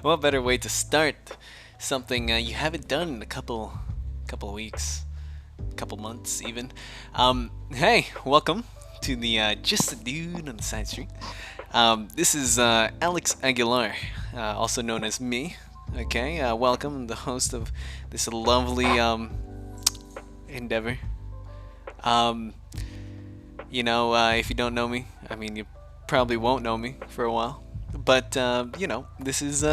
What better way to start something you haven't done in a couple of weeks, couple months even. Hey, welcome to the Just a Dude on the Side Street. This is Alex Aguilar, also known as me. Okay, welcome. I'm the host of this lovely endeavor. Um, if you don't know me, I mean, you probably won't know me for a while. But this is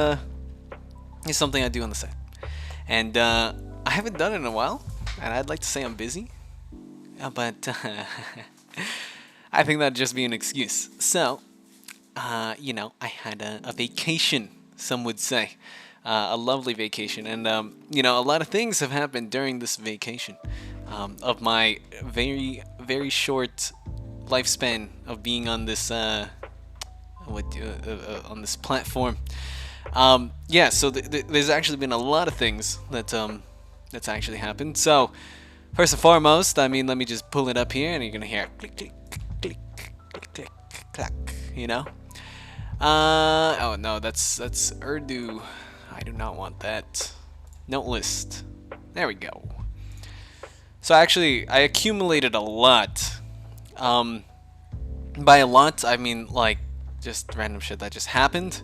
something I do on the side, and I haven't done it in a while. And I'd like to say I'm busy, but I think that'd just be an excuse. So, I had a vacation. Some would say, a lovely vacation, and a lot of things have happened during this vacation. Of my very very short lifespan of being on this on this platform. So there's actually been a lot of things that's actually happened. So first and foremost, I mean, let me just pull it up here, and you're gonna hear click click click click click clack. Oh no, that's Urdu. I do not want that. Note list. There we go. So actually, I accumulated a lot. By a lot, I mean like just random shit that just happened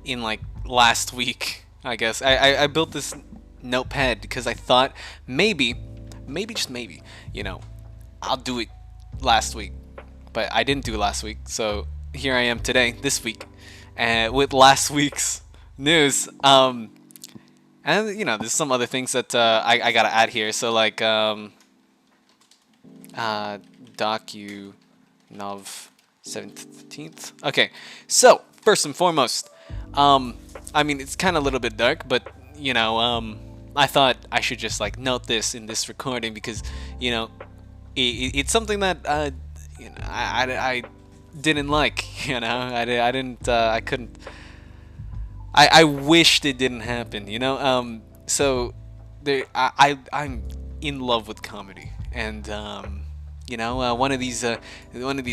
in like last week. I guess I built this notepad because I thought maybe just maybe, I'll do it last week, but I didn't do it last week. So here I am today, this week, with last week's news. And there's some other things that I gotta add here. So like docu nov 17th. Okay, so first and foremost, I mean, it's kind of a little bit dark, but I thought I should just like note this in this recording because it's something that I didn't like. I didn't I couldn't. I wished it didn't happen. So I'm in love with comedy, and one of these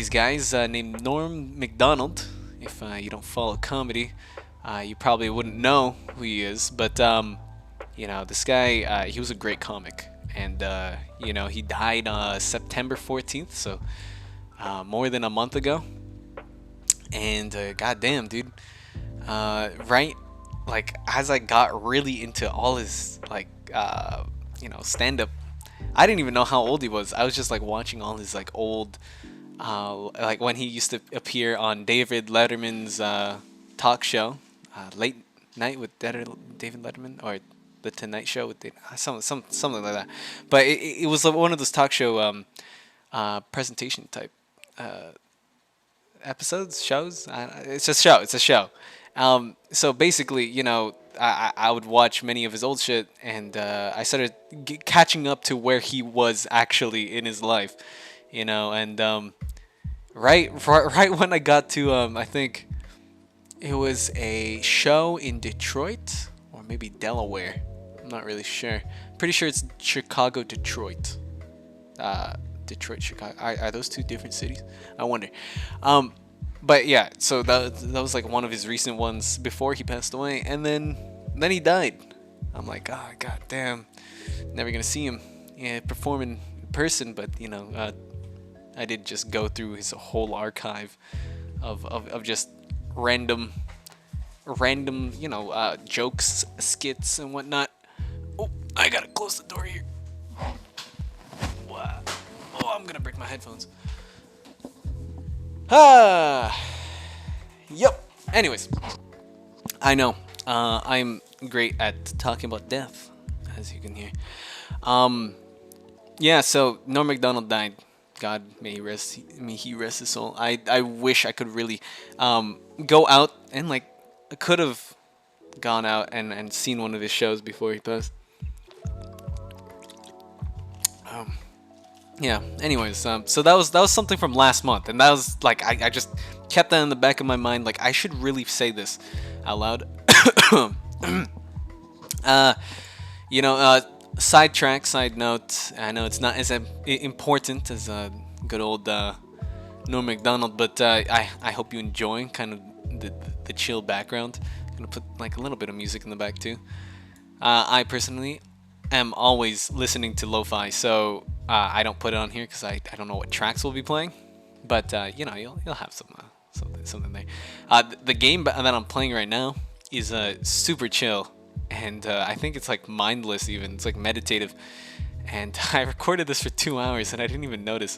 guys named Norm Macdonald. If you don't follow comedy, you probably wouldn't know who he is. But this guy, he was a great comic, and he died September 14th, so more than a month ago. And goddamn, dude, right, like as I got really into all his like stand up. I didn't even know how old he was. I was just like watching all his like old, like when he used to appear on David Letterman's talk show, Late Night with David Letterman, or the Tonight Show with something like that. But it was like one of those talk show presentation type episodes, shows. It's a show. It's a show. So basically, I would watch many of his old shit, and I started catching up to where he was actually in his life, and right when I got to I think it was a show in Detroit or maybe Delaware. I'm not really sure. Pretty sure it's Chicago, Detroit. Detroit, Chicago. Are those two different cities? I wonder. But yeah, so that was like one of his recent ones before he passed away, and then he died. I'm like, oh god damn, never gonna see him perform in person. But I did just go through his whole archive of just random jokes, skits, and whatnot. Oh, I gotta close the door here. Wow. Oh, I'm gonna break my headphones. Yep. Anyways, I know. I'm great at talking about death, as you can hear. Yeah. So Norm Macdonald died. God may he rest his soul. I wish I could really go out and like I could have gone out and seen one of his shows before he passed. Yeah. Anyways, so that was something from last month, and that was like I just kept that in the back of my mind. Like I should really say this out loud. Sidetrack, side note. I know it's not as important as good old Norm Macdonald, but I hope you enjoy kind of the chill background. Gonna put like a little bit of music in the back too. I personally am always listening to lo-fi, so I don't put it on here because I don't know what tracks we'll be playing. But you know, you'll have something there. The game that I'm playing right now is super chill, and I think it's like mindless even. It's like meditative. And I recorded this for 2 hours and I didn't even notice.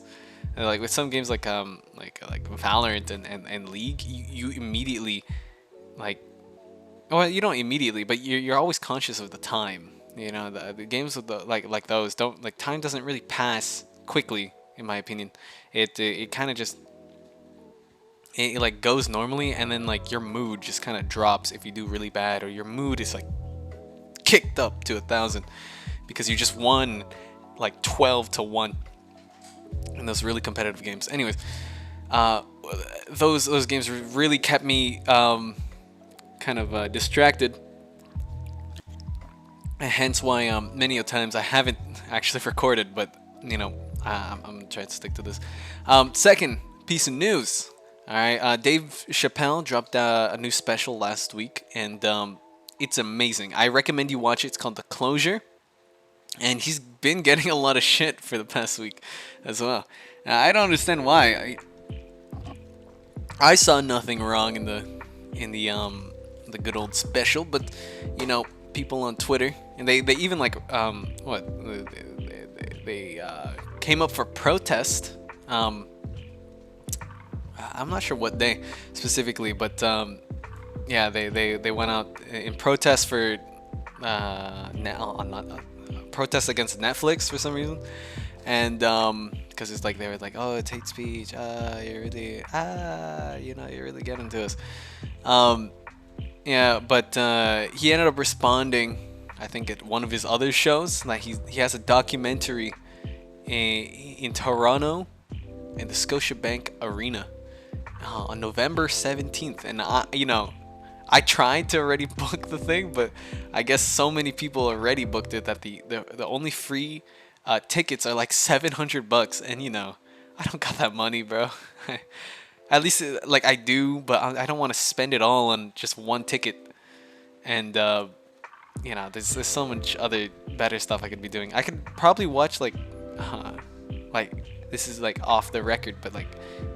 And like with some games like Valorant and League, you immediately like, well, you don't immediately, but you're always conscious of the time. You know, the games with the like those don't like time doesn't really pass quickly in my opinion. It kind of just it like goes normally, and then like your mood just kind of drops if you do really bad, or your mood is like kicked up to 1,000 because you just won like 12-1 in those really competitive games. Anyways, those games really kept me kind of distracted, and hence why many a times I haven't actually recorded, but you know, I'm trying to stick to this. Second piece of news. All right, Dave Chapelle dropped a new special last week, and it's amazing. I recommend you watch it. It's called The Closure, and he's been getting a lot of shit for the past week as well. I don't understand why. I saw nothing wrong in the good old special, but you know, people on Twitter, and they even like they came up for protest. I'm not sure what day specifically, but yeah, they went out in protest for protest against Netflix for some reason, and because it's like they were like, oh, it's hate speech. You're really you know, you're really getting to us. Yeah, but he ended up responding, I think, at one of his other shows. Like he has a documentary in Toronto in the Scotiabank Arena on November 17th, and you know, I tried to already book the thing, but I guess so many people already booked it that the only free tickets are like $700, and you know, I don't got that money, bro. At least like I do, but I don't want to spend it all on just one ticket. And you know, there's so much other better stuff I could be doing. I could probably watch like this is like off the record, but like,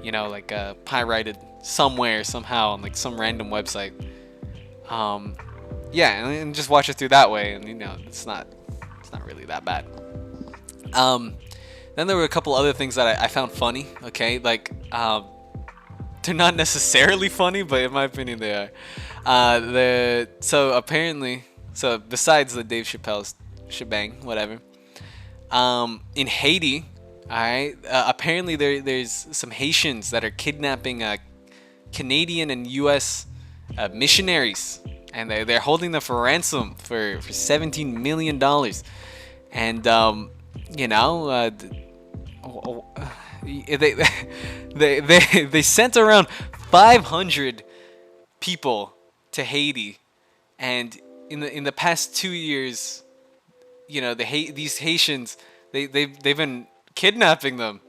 you know, like pirated somewhere somehow on like some random website. Yeah, and just watch it through that way, and you know, it's not really that bad. Then there were a couple other things that I found funny. Okay, like they're not necessarily funny, but in my opinion they are. So apparently, so besides the Dave Chappelle's shebang, whatever, in Haiti, alright, apparently there's some Haitians that are kidnapping Canadian and U.S. Missionaries, and they're holding them for ransom for $17 million, and you know, they sent around 500 people to Haiti, and in the past 2 years, you know, these Haitians they've been kidnapping them,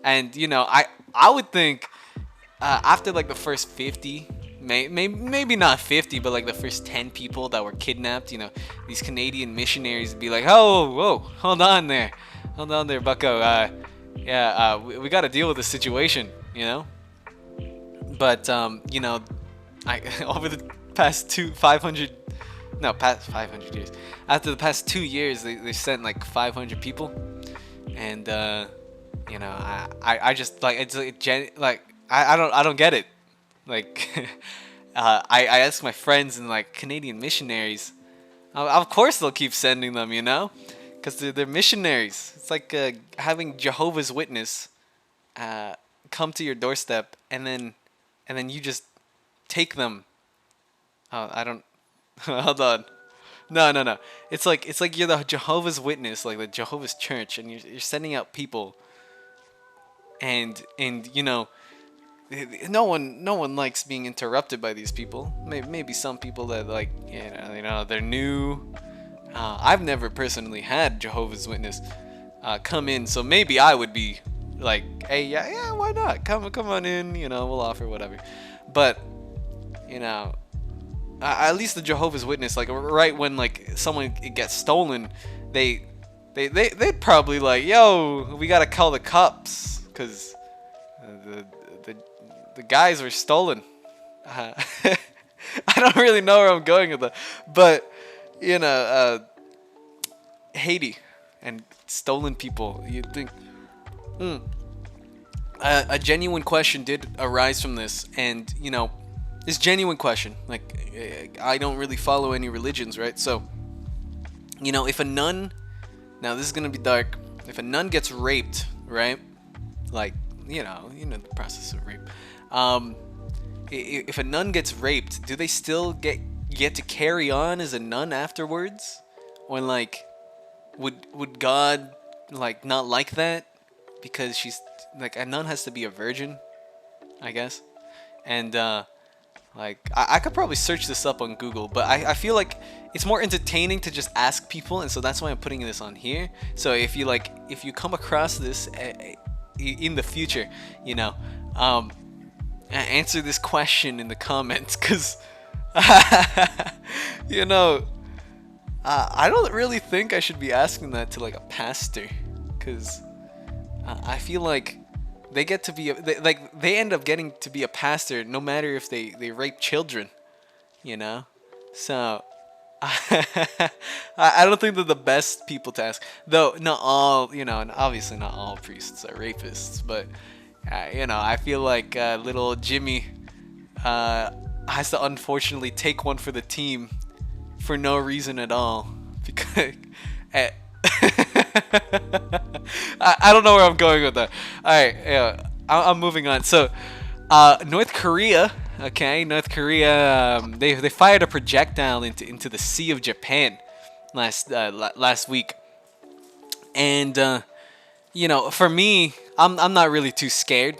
and you know, I would think after like the first 50, maybe not 50, but like the first 10 people that were kidnapped, you know, these Canadian missionaries would be like, oh, whoa, hold on there, bucko, yeah, we got to deal with the situation, you know. But you know, over the past 500 years, after the past 2 years, they sent like 500 people, and you know, I just like I don't get it. Like I ask my friends and like Canadian missionaries, of course they'll keep sending them, you know, because they're missionaries. It's like having Jehovah's Witness come to your doorstep, and then you just take them. Oh, I don't. Hold on. No. It's like you're the Jehovah's Witness, like the Jehovah's Church, and you're sending out people. And you know, no one likes being interrupted by these people. Maybe some people that like, you know, they're new. I've never personally had Jehovah's Witness come in, so maybe I would be like, hey, yeah, why not? Come on in, you know, we'll offer whatever. But you know, at least the Jehovah's Witness, like right when like someone gets stolen, they'd probably like, yo, we gotta call the cops because the the the guys were stolen. Uh, I don't really know where I'm going with that, but you know, Haiti and stolen people. You'd think a genuine question did arise from this, and you know, this genuine question. Like, I don't really follow any religions, right? So, you know, if a nun, now this is gonna be dark. If a nun gets raped, right? Like, you know the process of rape. If a nun gets raped, do they still get to carry on as a nun afterwards, or like, would God like not like that because she's like, a nun has to be a virgin, I guess, and like I could probably search this up on Google, but I feel like it's more entertaining to just ask people, and so that's why I'm putting this on here. So if you come across this in the future, you know, answer this question in the comments, because you know, I don't really think I should be asking that to like a pastor, because I feel like they get to be they end up getting to be a pastor no matter if they rape children, you know. So I don't think they're the best people to ask, though. Not all, you know, and obviously not all priests are rapists, but you know, I feel like little Jimmy has to unfortunately take one for the team for no reason at all, because I don't know where I'm going with that. All right, yeah, I'm moving on. So, North Korea. Okay, North Korea. They fired a projectile into the Sea of Japan last week, and you know, for me, I'm not really too scared.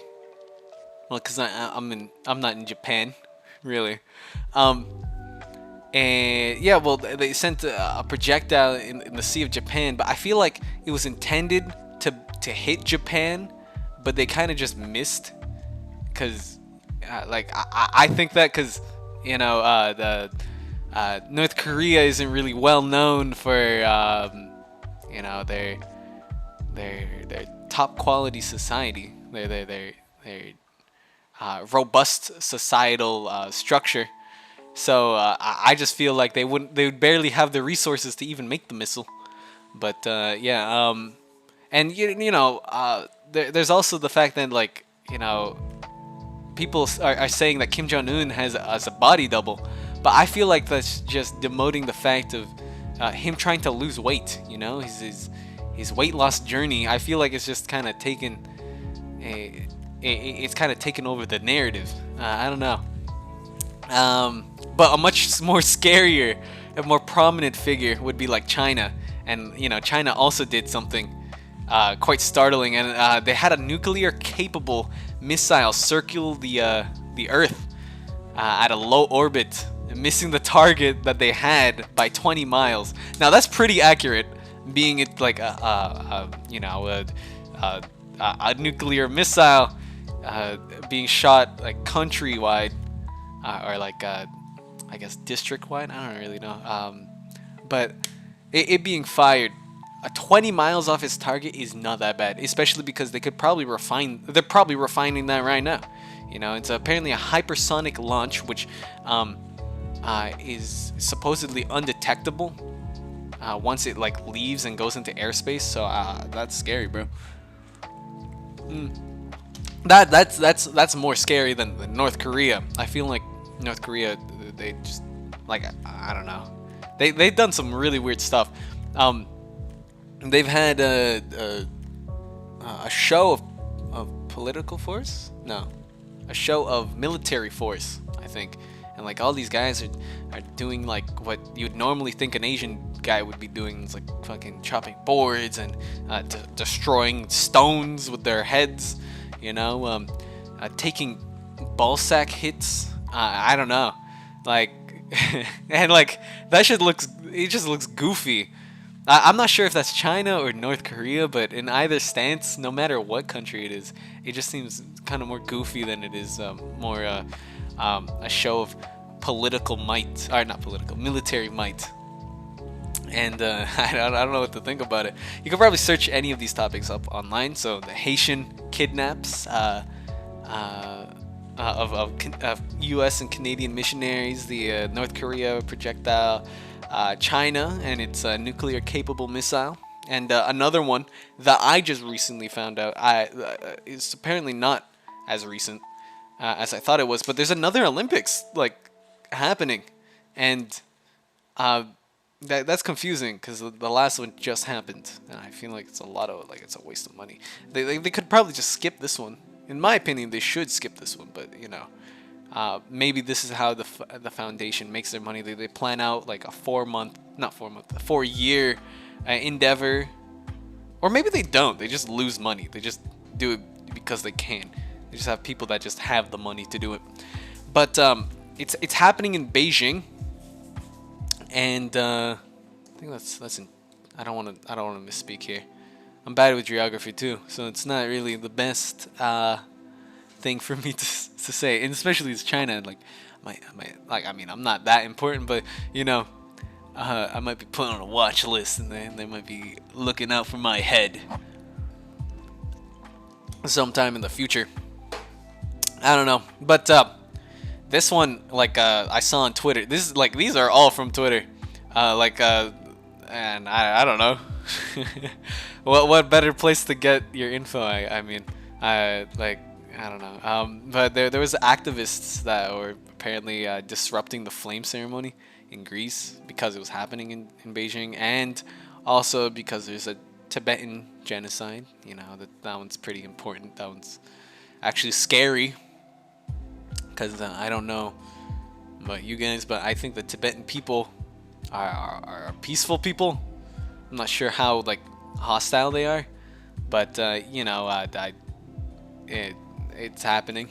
Well, cause I'm not in Japan, really. And yeah, well, they sent a projectile in the Sea of Japan, but I feel like it was intended to hit Japan, but they kind of just missed, cause like I think that, cause you know, the North Korea isn't really well known for you know, their top quality society, their robust societal structure. So I just feel like they would barely have the resources to even make the missile. But yeah, and you know, there's also the fact that, like, you know, people are saying that Kim Jong-un has a body double, but I feel like that's just demoting the fact of him trying to lose weight. You know, his weight loss journey. I feel like it's just kind of it's kind of taken over the narrative. I don't know. But a much more scarier and more prominent figure would be like China, and you know, China also did something quite startling, and they had a nuclear-capable missile circle the Earth at a low orbit, missing the target that they had by 20 miles. Now that's pretty accurate, being it like you know, a nuclear missile being shot like countrywide, or like I guess district-wide. I don't really know. But it being fired 20 miles off its target is not that bad, especially because they could probably they're probably refining that right now. You know, it's apparently a hypersonic launch, which is supposedly undetectable once it like leaves and goes into airspace. So that's scary, bro. That's more scary than North Korea. I feel like North Korea, they just, like, I don't know, they've done some really weird stuff. They've had a show of political force, no, a show of military force, I think, and like all these guys are doing like what you'd normally think an Asian guy would be doing. It's like fucking chopping boards and destroying stones with their heads, you know, taking ballsack hits. I don't know, like, and like that shit just looks goofy. I'm not sure if that's China or North Korea, but in either stance, no matter what country it is, it just seems kind of more goofy than it is more a show of political might, or not political, military might. And I don't know what to think about it. You can probably search any of these topics up online. So the Haitian kidnaps of U.S. and Canadian missionaries, the North Korea projectile, China and its nuclear-capable missile, and another one that I just recently found out is apparently not as recent as I thought it was. But there's another Olympics like happening, and that's confusing because the last one just happened, and I feel like it's it's a waste of money. They could probably just skip this one. In my opinion, they should skip this one, but maybe this is how the foundation makes their money. They plan out like a 4-year endeavor, or maybe they don't. They just lose money. They just do it because they can. They just have people that just have the money to do it. But it's happening in Beijing. And I think that's. I don't want to misspeak here. I'm bad with geography too, so it's not really the best thing for me to say. And especially it's China. I'm not that important, but I might be put on a watch list, and they might be looking out for my head sometime in the future. I don't know, but this one, I saw on Twitter. These are all from Twitter. And I don't know. what better place to get your info? I don't know. But there was activists that were apparently disrupting the flame ceremony in Greece because it was happening in Beijing, and also because there's a Tibetan genocide. That one's pretty important. That one's actually scary. Because I don't know about you guys, but I think the Tibetan people are peaceful people. I'm not sure how hostile they are, but it's happening.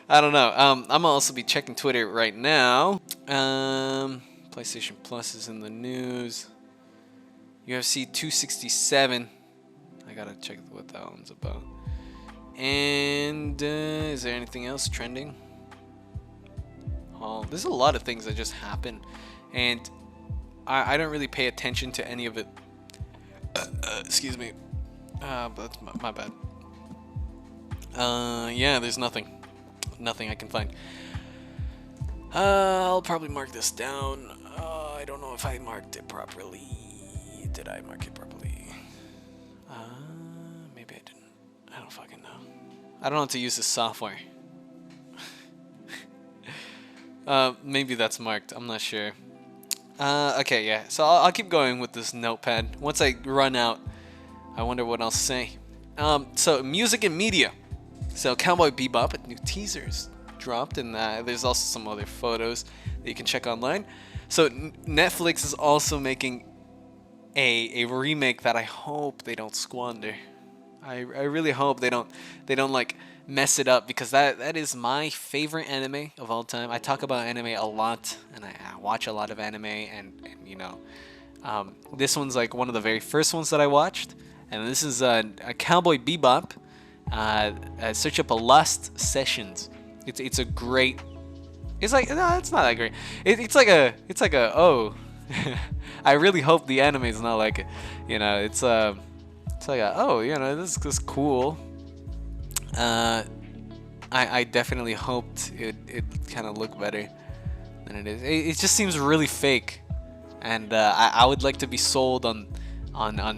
I don't know. I'm gonna also be checking Twitter right now. PlayStation Plus is in the news. UFC 267. I gotta check what that one's about. And is there anything else trending? Oh, there's a lot of things that just happen, and I don't really pay attention to any of it. Excuse me. But that's my bad. Yeah, there's nothing I can find. I'll probably mark this down. I don't know if I marked it properly. Did I mark it properly? Maybe I didn't. I don't fucking know. I don't know how to use this software. Maybe that's marked. I'm not sure. Okay, yeah. So I'll keep going with this notepad. Once I run out, I wonder what I'll say. So music and media. So Cowboy Bebop, new teasers dropped, and there's also some other photos that you can check online. So Netflix is also making a remake that I hope they don't squander. I really hope they don't mess it up, because that is my favorite anime of all time. I talk about anime a lot, and I watch a lot of anime, and this one's one of the very first ones that I watched, and this is a Cowboy Bebop. Search up a Lost Sessions. It's a great. It's no, it's not that great. It's like a oh. I really hope the anime is not like it. It's like this is cool. I definitely hoped it kind of looked better than it is. It just seems really fake, and I would like to be sold on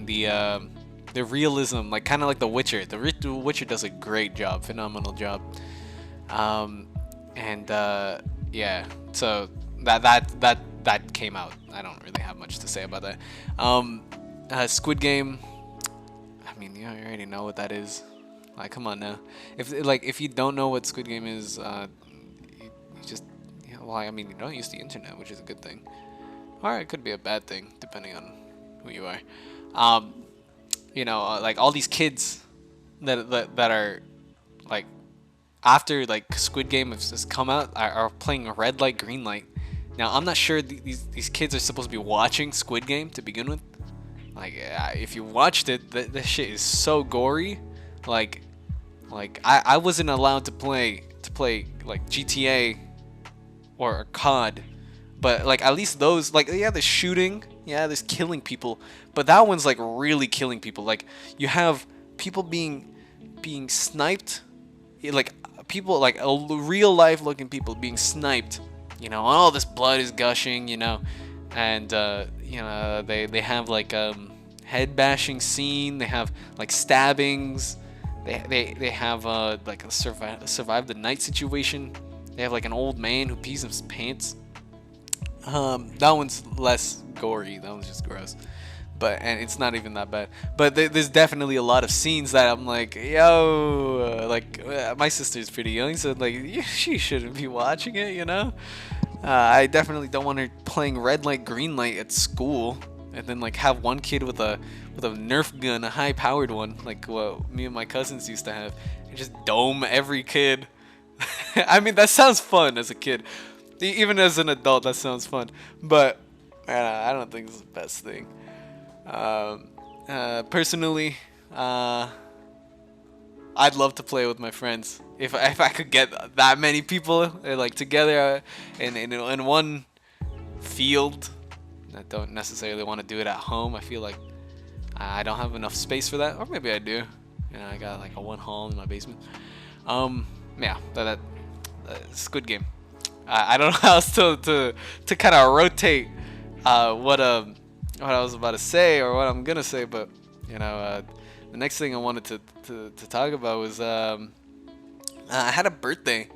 the realism, kind of like The Witcher. The Witcher does a great job, phenomenal job. Yeah. So that came out. I don't really have much to say about that. Squid Game. I mean, you already know what that is. Come on now. If you don't know what Squid Game is, you just you don't use the internet, which is a good thing, or it could be a bad thing depending on who you are. All these kids that are after Squid Game has come out are playing red light, green light. Now I'm not sure these kids are supposed to be watching Squid Game to begin with. If you watched it, that shit is so gory. I wasn't allowed to play GTA or COD. But like at least those, like, yeah, there's shooting, yeah, there's killing people, but that one's like really killing people. Like you have people being sniped, like people like real life looking people being sniped, and all this blood is gushing, and they have like head bashing scene, they have like stabbings, they have like a survive the night situation. They have like an old man who pees in his pants. That one's less gory. That one's just gross. And it's not even that bad. But there's definitely a lot of scenes that I'm like, yo, like my sister's pretty young, so like she shouldn't be watching it. I definitely don't want her playing red light, green light at school, and then like have one kid with a Nerf gun, a high-powered one, like what me and my cousins used to have, and just dome every kid. I mean, that sounds fun as a kid. Even as an adult, that sounds fun. But I don't think it's the best thing. Personally, I'd love to play with my friends. If I could get that many people like together in one field. I don't necessarily want to do it at home. I feel like I don't have enough space for that, or maybe I do. I got like a one hall in my basement. Yeah, Squid Game. I don't know how else to kind of rotate what I was about to say or what I'm gonna say, but the next thing I wanted to talk about was I had a birthday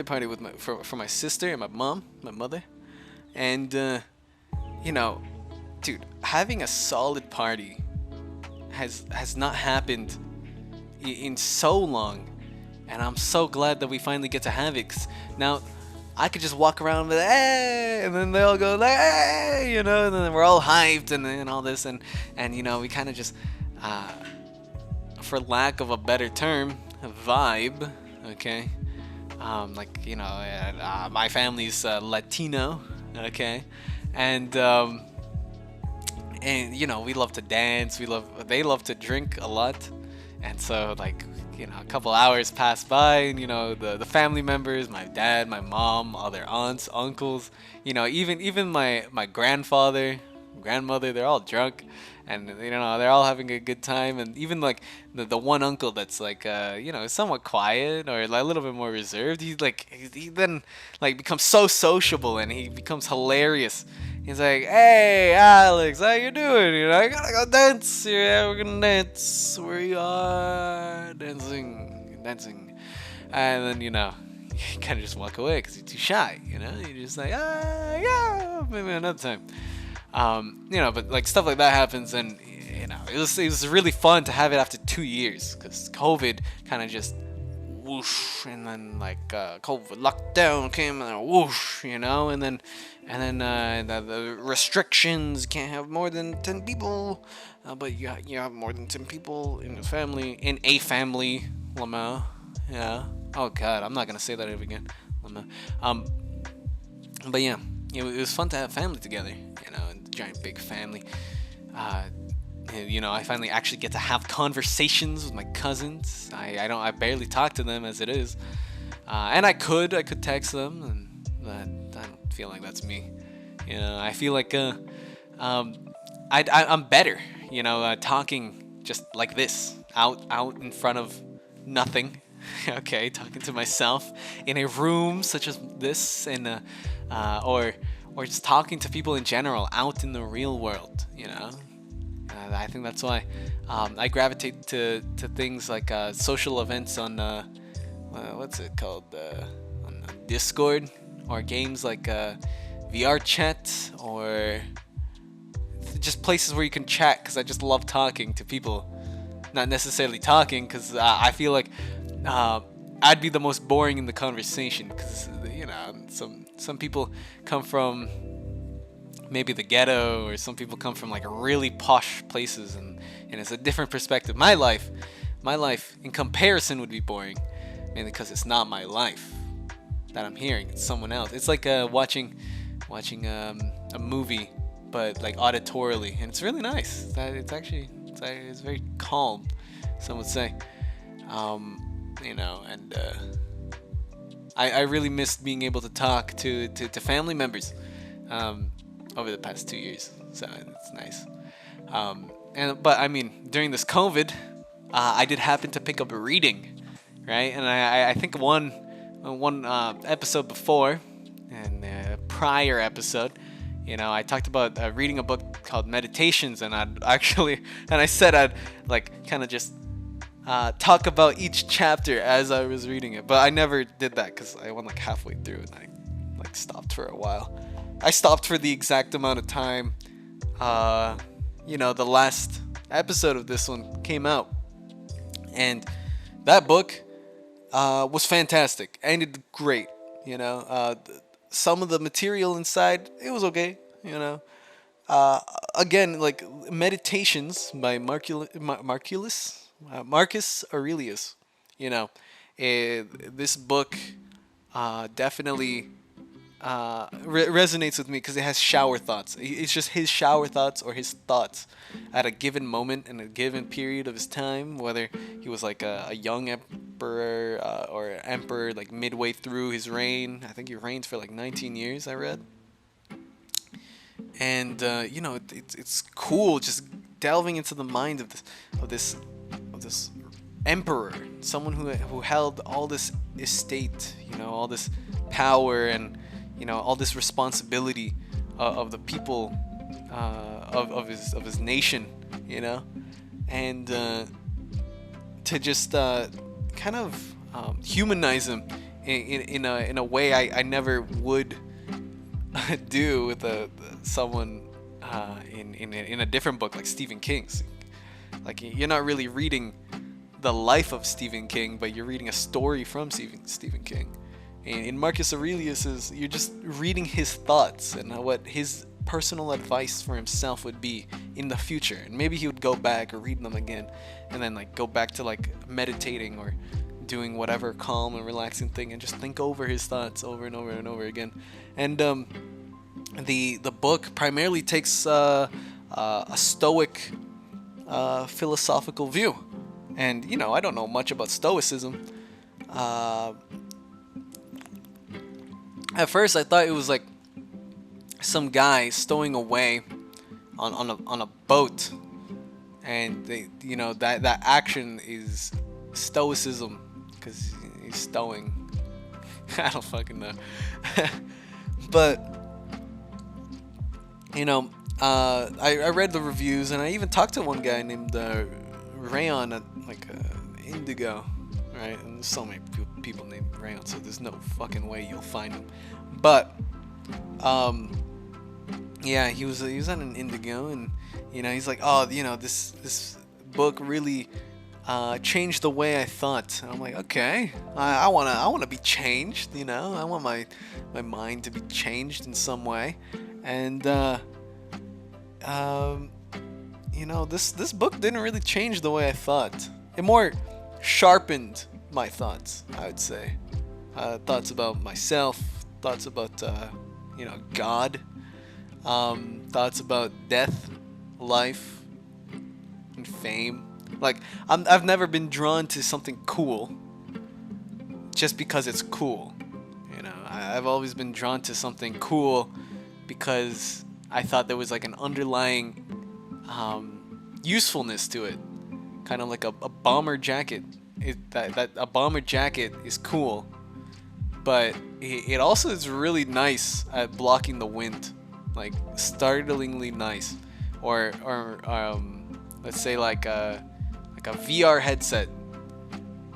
party with for my sister and my mother, and dude, having a solid party has not happened in so long, and I'm so glad that we finally get to have it. 'Cause now I could just walk around with hey, and then they all go like hey, and then we're all hyped and all this, and we kind of just, for lack of a better term, vibe, okay? My family's Latino, okay, and we love to dance. They love to drink a lot, and so like. A couple hours pass by, and the family members, my dad, my mom, all their aunts, uncles, even my grandfather, grandmother, they're all drunk, and they're all having a good time. And even like the one uncle that's like somewhat quiet or like a little bit more reserved, he then like becomes so sociable, and he becomes hilarious. He's like, hey, Alex, how you doing? I gotta go dance. Yeah, we're gonna dance. Where you are? Dancing. And then, you kind of just walk away because you're too shy, You're just like, yeah, maybe another time. But like stuff like that happens, and, it was really fun to have it after 2 years because COVID kind of just whoosh, and then like COVID lockdown came and then whoosh, and then the restrictions, can't have more than 10 people, but you have more than 10 people in a family, Lamau. Yeah. Oh God, I'm not gonna say that ever again, Lamau. But yeah, it was fun to have family together, a giant big family. I finally actually get to have conversations with my cousins. I barely talk to them as it is, and I could text them, and I don't feel like that's me. I feel like I'm better, talking just like this, out in front of nothing. Okay, talking to myself in a room such as this, and or just talking to people in general out in the real world. I think that's why I gravitate to things like social events on what's it called, on Discord, or games like VR chat, or just places where you can chat, because I just love talking to people. Not necessarily talking, because I feel like I'd be the most boring in the conversation, because some people come from maybe the ghetto, or some people come from like really posh places, and it's a different perspective. My life in comparison would be boring, mainly because it's not my life that I'm hearing. It's someone else. It's like watching a movie, but like auditorily, and it's really nice. It's very calm, some would say. I really missed being able to talk to family members over the past 2 years. So it's nice. But I mean, during this COVID, I did happen to pick up reading, right? And I think one episode before, and a prior episode, I talked about reading a book called Meditations, and I said I'd like kind of just talk about each chapter as I was reading it, but I never did that because I went like halfway through and I like stopped for a while. I stopped for the exact amount of time. The last episode of this one came out, and that book was fantastic. Ended great. Some of the material inside, it was okay. Again, like Meditations by Marcus Aurelius. This book definitely resonates with me because it has shower thoughts. It's just his shower thoughts or his thoughts at a given moment in a given period of his time, whether he was like a young emperor or an emperor like midway through his reign. I think he reigned for like 19 years, I read. And it's cool just delving into the mind of this emperor, someone who held all this estate, all this power, and all this responsibility of the people of his nation, and to just kind of humanize him in a way I never would do with someone in a different book like Stephen King's. Like, you're not really reading the life of Stephen King, but you're reading a story from Stephen King. In Marcus Aurelius's, you're just reading his thoughts and what his personal advice for himself would be in the future. And maybe he would go back or read them again, and then like go back to like meditating or doing whatever calm and relaxing thing, and just think over his thoughts over and over and over again. And the book primarily takes a stoic philosophical view. And I don't know much about Stoicism. At first I thought it was like some guy stowing away on a boat, and that action is Stoicism because he's stowing. I don't fucking know. But I read the reviews, and I even talked to one guy named Rayon at Indigo, right? And there's so many people named Rayon, so there's no fucking way you'll find him. But yeah, he was at an Indigo, and he's like, oh, this book really changed the way I thought. And I'm like, okay, I wanna be changed. I want my mind to be changed in some way. And this book didn't really change the way I thought. It more sharpened my thoughts, I would say. Thoughts about myself, thoughts about God, thoughts about death, life, and fame. Like, I've never been drawn to something cool just because it's cool. I've always been drawn to something cool because I thought there was like an underlying usefulness to it, kind of like a bomber jacket. That a bomber jacket is cool, but it also is really nice at blocking the wind, like startlingly nice. Or let's say like a VR headset.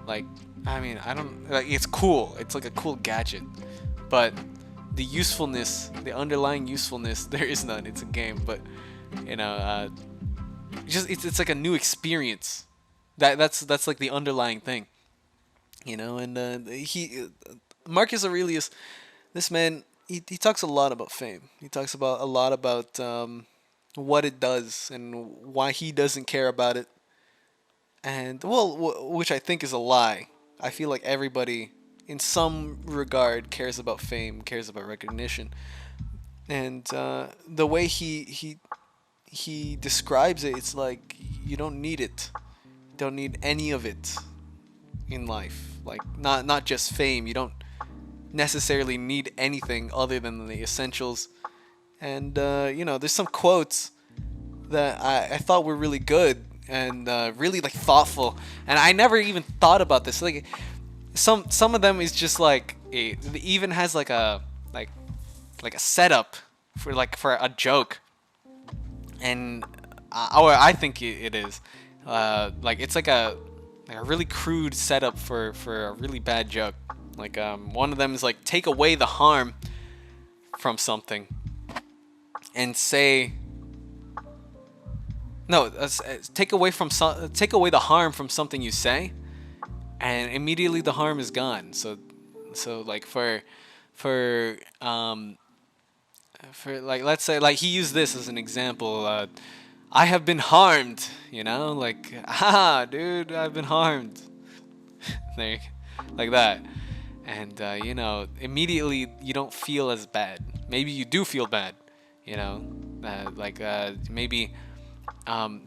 Like, I mean, I don't like, it's cool. It's like a cool gadget, but the usefulness, the underlying usefulness, there is none. It's a game, but it's like a new experience. That's like the underlying thing, And Marcus Aurelius, this man, he talks a lot about fame. He talks a lot about what it does and why he doesn't care about it. And which I think is a lie. I feel like everybody, in some regard, cares about fame, cares about recognition, and the way he describes it, it's like you don't need it. You don't need any of it in life. Like not just fame. You don't necessarily need anything other than the essentials. And there's some quotes that I thought were really good and really like thoughtful, and I never even thought about this. Like some of them is just like it even has like like a setup for a joke, and or I think it is like it's like a really crude setup for a really bad joke. Like one of them is like, take away the harm from something and say no, take away the harm from something you say, and immediately the harm is gone. So like for like, let's say, like, he used this as an example. I have been harmed, like, ah, dude, I've been harmed. There, like that. And immediately you don't feel as bad. Maybe you do feel bad, like maybe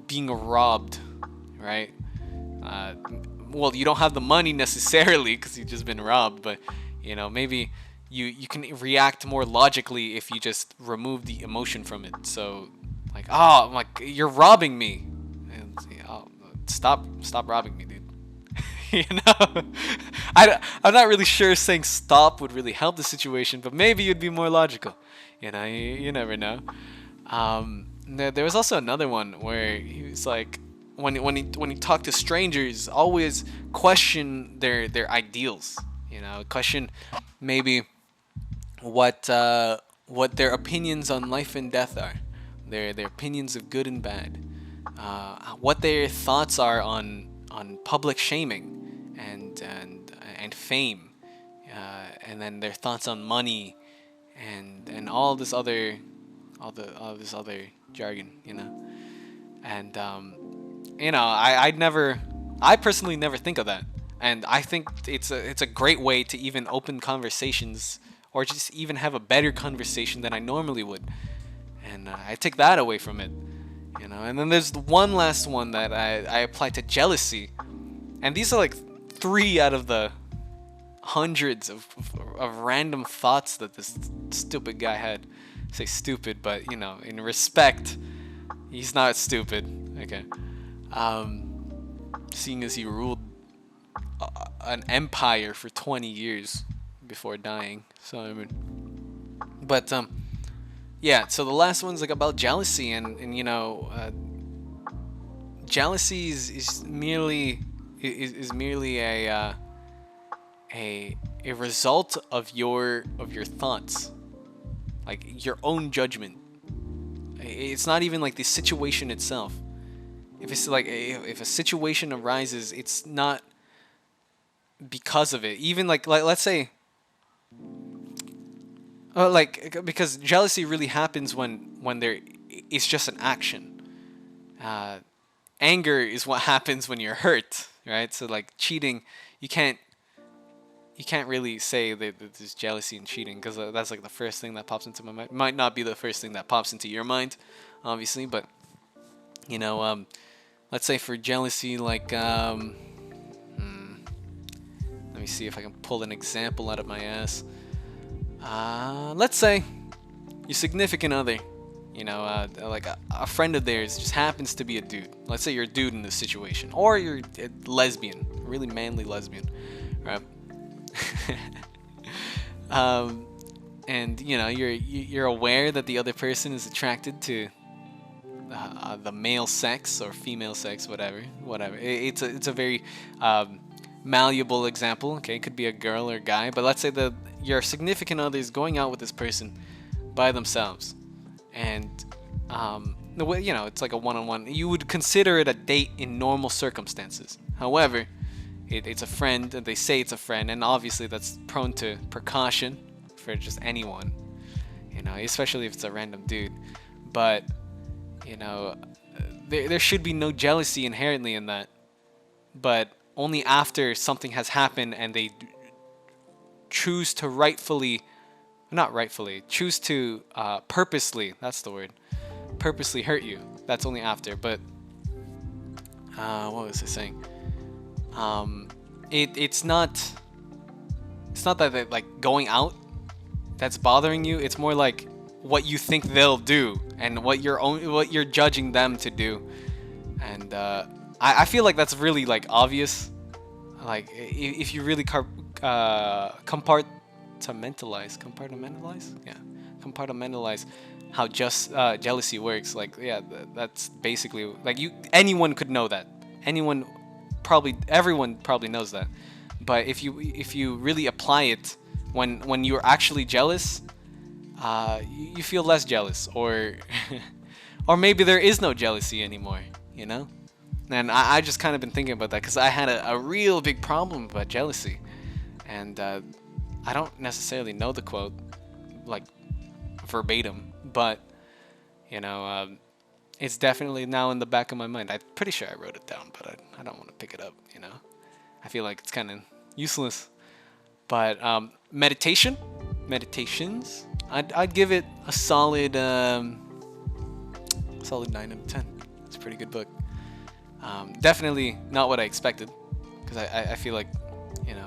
being robbed, right? Well, you don't have the money necessarily because you've just been robbed, but maybe you can react more logically if you just remove the emotion from it. So like, oh, I'm like, you're robbing me, and oh, stop robbing me, dude. I'm not really sure saying stop would really help the situation, but maybe you'd be more logical. You never know. There was also another one where he was like, when he talked to strangers, always question their ideals. Question maybe what their opinions on life and death are, their opinions of good and bad, what their thoughts are on public shaming and fame, and then their thoughts on money and all this other jargon, and I personally never think of that, and I think it's a great way to even open conversations, or just even have a better conversation than I normally would, and I take that away from it, and then there's the one last one that I apply to jealousy, and these are like 3 out of the hundreds of random thoughts that this stupid guy had. I say stupid, but in respect, he's not stupid. Okay. Seeing as he ruled an empire for 20 years before dying. So I mean, but yeah. So the last one's like about jealousy, and jealousy is merely a result of your thoughts, like your own judgment. It's not even like the situation itself. If it's like if a situation arises, it's not because of it. Even like let's say, because jealousy really happens when there it's just an action. Anger is what happens when you're hurt, right? So like cheating, you can't really say that there's jealousy and cheating, because that's like the first thing that pops into my mind. Might not be the first thing that pops into your mind, obviously, but let's say for jealousy, like let me see if I can pull an example out of my ass. Let's say your significant other, like a friend of theirs just happens to be a dude. Let's say you're a dude in this situation, or you're a lesbian, a really manly lesbian, right? And you're aware that the other person is attracted to the male sex or female sex, whatever. It's a very malleable example. Okay, it could be a girl or a guy, but let's say that your significant other is going out with this person by themselves, and it's like a one-on-one. You would consider it a date in normal circumstances. However, it's a friend, and they say it's a friend, and obviously that's prone to precaution for just anyone, especially if it's a random dude. But there should be no jealousy inherently in that, but only after something has happened and they choose to choose to purposely, that's the word, purposely hurt you. That's only after. But what was I saying? It's not it's not that like going out that's bothering you. It's more like what you think they'll do and what you're judging them to do. And I feel like that's really like obvious. Like if you really compartmentalize how just jealousy works. Like yeah, that's basically like anyone could know that. Everyone probably knows that. But if you really apply it when you're actually jealous, you feel less jealous, or or maybe there is no jealousy anymore, you know? And I just kind of been thinking about that because I had a real big problem about jealousy, and I don't necessarily know the quote like verbatim, but you know, it's definitely now in the back of my mind. I'm pretty sure I wrote it down, but I don't want to pick it up, you know? I feel like it's kind of useless. But meditations, I'd give it a solid 9 out of 10. It's a pretty good book. Definitely not what I expected, because I feel like, you know,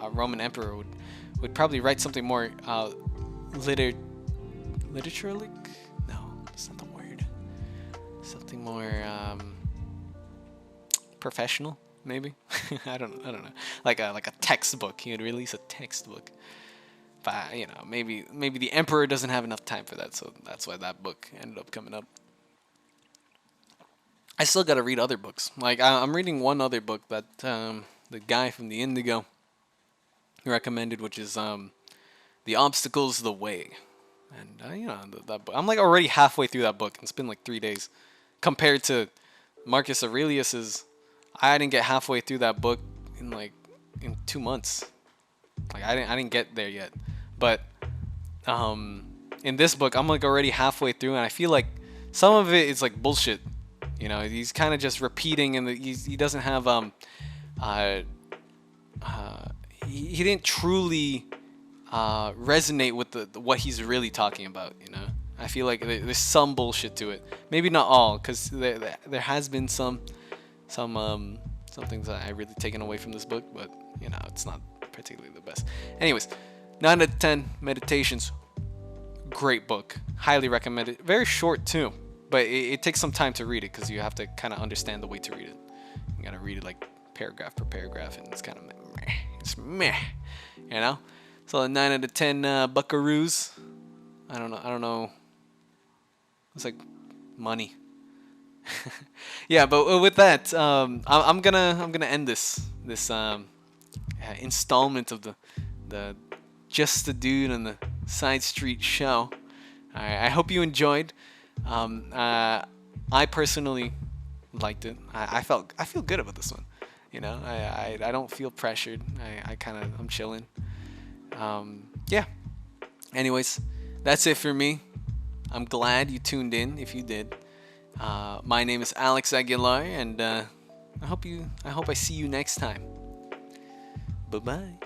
a Roman emperor would probably write something more literally. No, that's not the word. Something more professional, maybe. I don't know. Like a textbook. He would release a textbook. But you know, maybe the emperor doesn't have enough time for that, so that's why that book ended up coming up. I still gotta read other books. Like I'm reading one other book that the guy from the Indigo recommended, which is The Obstacle's the Way. And you know, that book, I'm like already halfway through that book. It's been like 3 days, compared to Marcus Aurelius's. I didn't get halfway through that book in 2 months. Like I didn't get there yet. But in this book, I'm like already halfway through, and I feel like some of it is like bullshit. You know, he's kind of just repeating, and he doesn't have he didn't truly resonate with the what he's really talking about. You know, I feel like there's some bullshit to it. Maybe not all, because there has been some things that I really taken away from this book, but you know, it's not particularly the best. Anyways, 9 out of 10 Meditations. Great book. Highly recommend it. Very short too, but it takes some time to read it because you have to kind of understand the way to read it. You gotta read it like paragraph per paragraph, and it's kind of meh. It's meh, you know. So 9 out of 10 buckaroos. I don't know. It's like money. Yeah, but with that, I'm gonna end this installment of the Just the Dude on the Side Street show. I hope you enjoyed. I personally liked it. I feel good about this one. You know, I don't feel pressured. I'm chilling. Yeah. Anyways, that's it for me. I'm glad you tuned in. If you did, my name is Alex Aguilar, and I hope I see you next time. Bye bye.